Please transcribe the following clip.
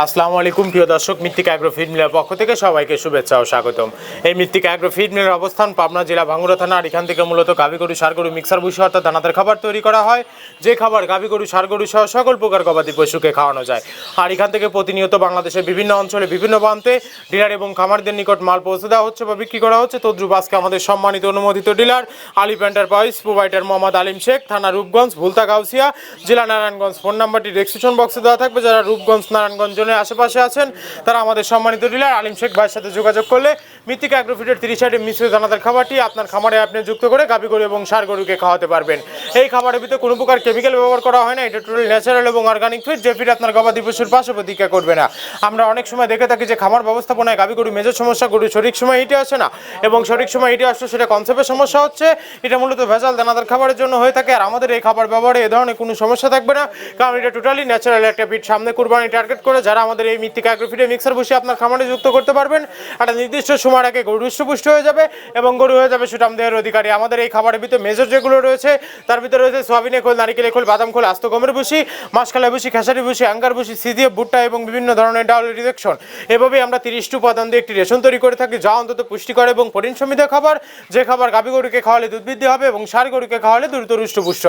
আসসালামু আলাইকুম প্রিয় দর্শক, মৃত্তিকা অ্যাগ্রো ফিড মিলের পক্ষ থেকে সবাইকে শুভেচ্ছা ও স্বাগতম। এই মৃত্তিকা অ্যাগ্রো ফিড মিলের অবস্থান পাবনা জেলা ভাঙ্গুড়া থানা। আর এখান থেকে মূলত গাভী গরু, ষাঁড় গরু, মিক্সার ভুসি অর্থাৎ দানাদার খাবার তৈরি করা হয়। যে খাবার গাভী গরু, ষাঁড় গরু সহ সকল প্রকার গবাদি পশুকে খাওয়ানো যায়। আর এখান থেকে প্রতিনিয়ত বাংলাদেশের বিভিন্ন অঞ্চলে বিভিন্ন প্রান্তে ডিলার এবং খামারদের নিকট মাল পৌঁছে দেওয়া হচ্ছে বা বিক্রি করা হচ্ছে। তদ্রুপ আজকে আমাদের সম্মানিত অনুমোদিত ডিলার আলিফ এন্টারপ্রাইজ, প্রোভাইডার মোহাম্মদ আলিম শেখ, থানা রূপগঞ্জ, ভুলতা গাউসিয়া, জেলা নারায়ণগঞ্জ। ফোন নাম্বারটি ডেসক্রিপশন বক্সে দেওয়া থাকবে। যারা রূপগঞ্জ, নারায়ণগঞ্জ জোনের আশেপাশে আছেন তারা আমাদের সম্মানিত ডিলার আলিম শেখ ভাইয়ের সাথে যোগাযোগ করলে মৃত্তিকা অ্যাগ্রোফিডের 30 মিশ্রিত দানাদার খাবারটি আপনার খামারে আপনি যুক্ত করে গাভী গরু এবং ষাঁড় গরুকে খাওয়াতে পারবেন। এই খাবারের ভিতরে কোনো প্রকার কেমিক্যাল ব্যবহার করা হয় না। এটা টোটাল ন্যাচারাল এবং অর্গানিক ফিড, যে ফিড আপনার গবাদি পশুর পাশে প্রতিক্রিয়া করবে না। আমরা অনেক সময় দেখে থাকি যে খামার ব্যবস্থাপনায় গাভী গরু মেজর সমস্যা, গরু সঠিক সময় হিটে আসে না এবং সঠিক সময় হিটে আসলে সেটা কনসেপ্টের সমস্যা হচ্ছে। এটা মূলত ভেজাল দানাদার খাবারের জন্য হয়ে থাকে। আর আমাদের এই খাবার ব্যবহারে এ ধরনের কোনো সমস্যা থাকবে না, কারণ এটা টোটালি ন্যাচারাল একটা ফিড। সামনে কুরবানি টার্গেট করে যারা আমাদের এই মৃত্তিকা অ্যাগ্রোফিডে মিক্সার বসে আপনার খামারে যুক্ত করতে পারবেন, একটা নির্দিষ্ট সময়ের আগে গরু হৃষ্টপুষ্ট হয়ে যাবে এবং গরু হয়ে যাবে সুঠাম দেহের অধিকারী। আমাদের এই খাবারের ভিতরে মেজর যেগুলো রয়েছে তার ভিতরে রয়েছে সোয়াবিনের খোল, নারিকেলের খোল, বাদাম খোল, আস্ত গমের ভুসি, মাসকালাই ভুসি, খেসারি ভুসি, আঙ্গার ভুসি, সিজিএফ, ভুট্টা এবং বিভিন্ন ধরনের ডাউল রিজেকশন। এভাবেই আমরা 30টি উপাদান দিয়ে একটি রেশন তৈরি করে থাকি, যা অন্তত পুষ্টিকর এবং প্রোটিন সমৃদ্ধ খাবার। যে খাবার গাভী গরুকে খাওয়ালে দুধ বৃদ্ধি হবে এবং ষাঁড় গরুকে খাওয়ালে দ্রুত হৃষ্টপুষ্ট।